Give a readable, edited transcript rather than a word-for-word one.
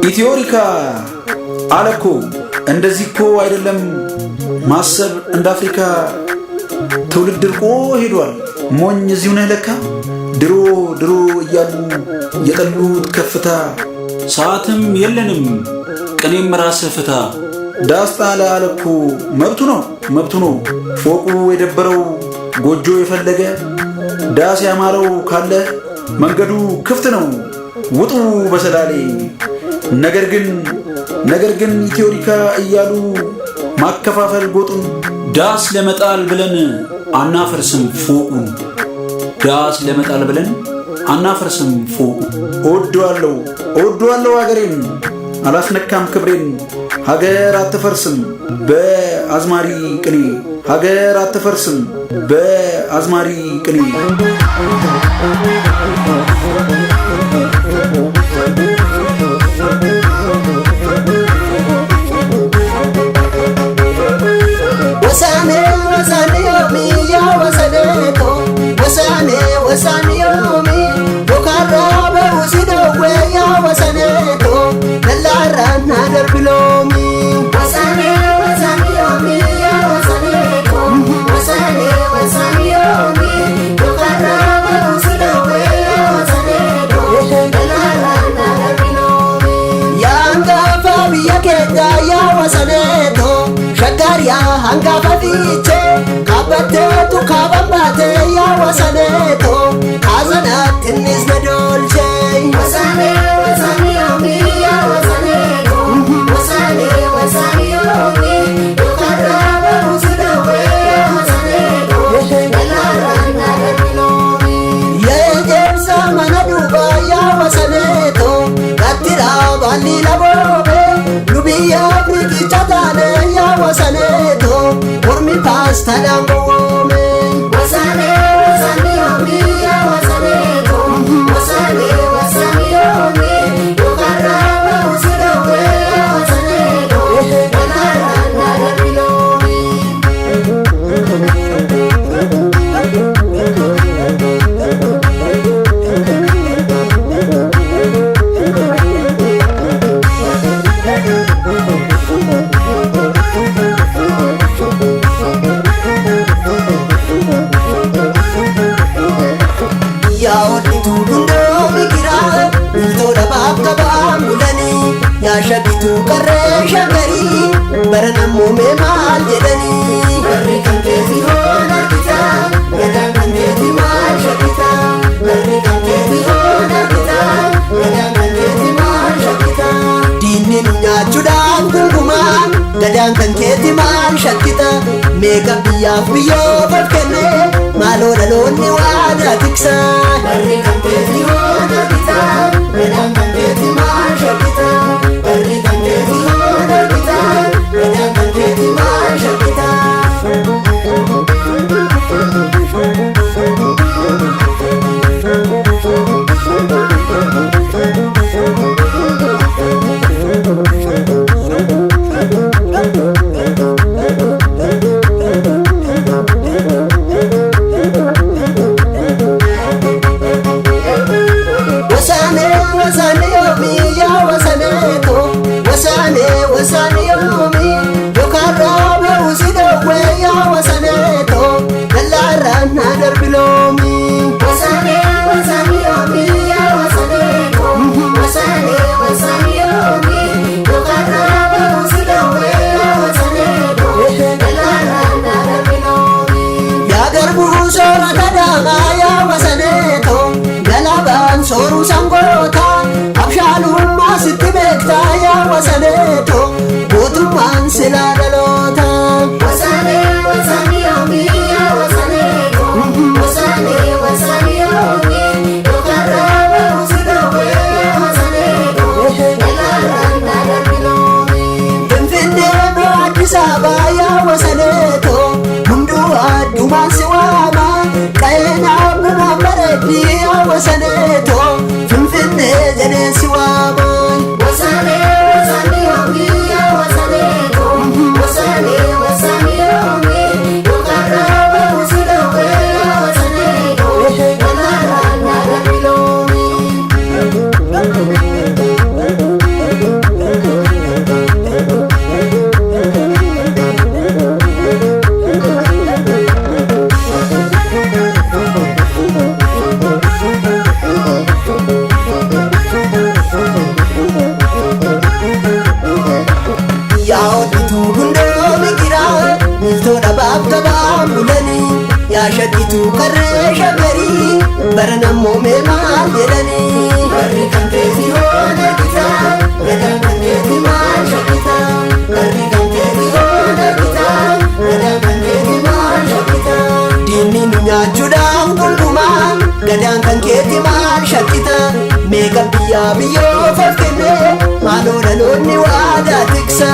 ኢትዮሪካ አለኮ እንደዚህ እኮ አይደለም ማሰብ እንደ አፍሪካ ትውልድ እርቆ ሄዷል ሞኝ እዚሁ ነህ ለካ ድሮ እያሉ የጠሉት ከፍታ ሰዓትም የለንም ቅኔም ራስ ፍታ ዳስጣለ አለኮ መብቱ ነው ፎቁ የደበረው ጎጆ የፈለገ ዳስ ያማረው ካለ መንገዱ ክፍት ነው ውጡ በሰላሌ ነገር ግን ኢትዮሪካ እያሉ ማከፋፈል ጎጡን ዳስ ለመጣል ብለን አናፈርስም ፎቁን ዳስ ለመጣል ብለን አናፈርስም ፎቁን እወደዋለሁ ሀገሬን አላስነካም ክብሬን ሀገር አትፈርስም በአዝማሪ ቅኔ ሀገር አትፈርስም በአዝማሪ ቅኔ ወሳኔ ዮሚ ያ ወሰኔቶ ወሳኔ ዮሚ ዶካራ በውሲደዌ ያ ወሰኔቶ ነላራና ደርብሎሚ ወሳኔ ዮሚ ያ ወሰኔቶ ወሳኔ ዮሚ ዶካራ በውሲደዌ ያ ወሰኔቶ ነላራና ደርብሎሚ ያንጋፋ ብየኬዳ ያ ወሰኔቶ ሸጋሪያ አንጋፋ ፊቼ ካበቴቱ ካበባቴ ያ ወሰኔቶ ካዘናት ትንሽ ነዶልቼ ወሳኔ ዮሚ ያ ወሰኔቶ ወሳኔ ዮሚ ዶካራ በውሲደዌ ያ ወሰኔቶ ነላራና ደርብሎሚ የጀብሳ መነዱባ ያ ወሰኔቶ ጋትራ ባሊ ለቦቤ ሉቢያ ብሪኪቻታኔ ያ ወሰኔቶ ኦርሚ ፓስታ ዳንጎሜ ወሳኔ ዮሚ ያ ወሰኔቶ ወሳኔ ዮሚ ዶካራ በውሲደዌ ያ ወሰኔቶ ነላራና ደርብሎሚ shabitu qarree shagari baranammoo mee maal jedhanii barri kan keeti hoon argita gadaan kan keeti maal shabbita barri kan keeti hoon argita gadaan kan keeti maal shabbita diinni nu nyaachuudhaaf gungumaa gadaan kan keeti maal shabbita meeqa biyyaaf biyyoof of kenne maaloo dhaloonni waadaa tiksa barri kan keeti hoon argita gadaan kan keeti maal shabbita jirtu qarree shaggarii baranammoo mee maal jedhanii warri kan keeti hoon argita gadaan kan keeti maal shakkita warri kan keeti hoon argita gadaan kan keeti maal shakkita diinni nu nyaachuudhaan gonkumaa gadaan kan keeti maal shakkita meeqa biyyaa biyyoof of kenne maaloo dhaloonni waadaa tiksa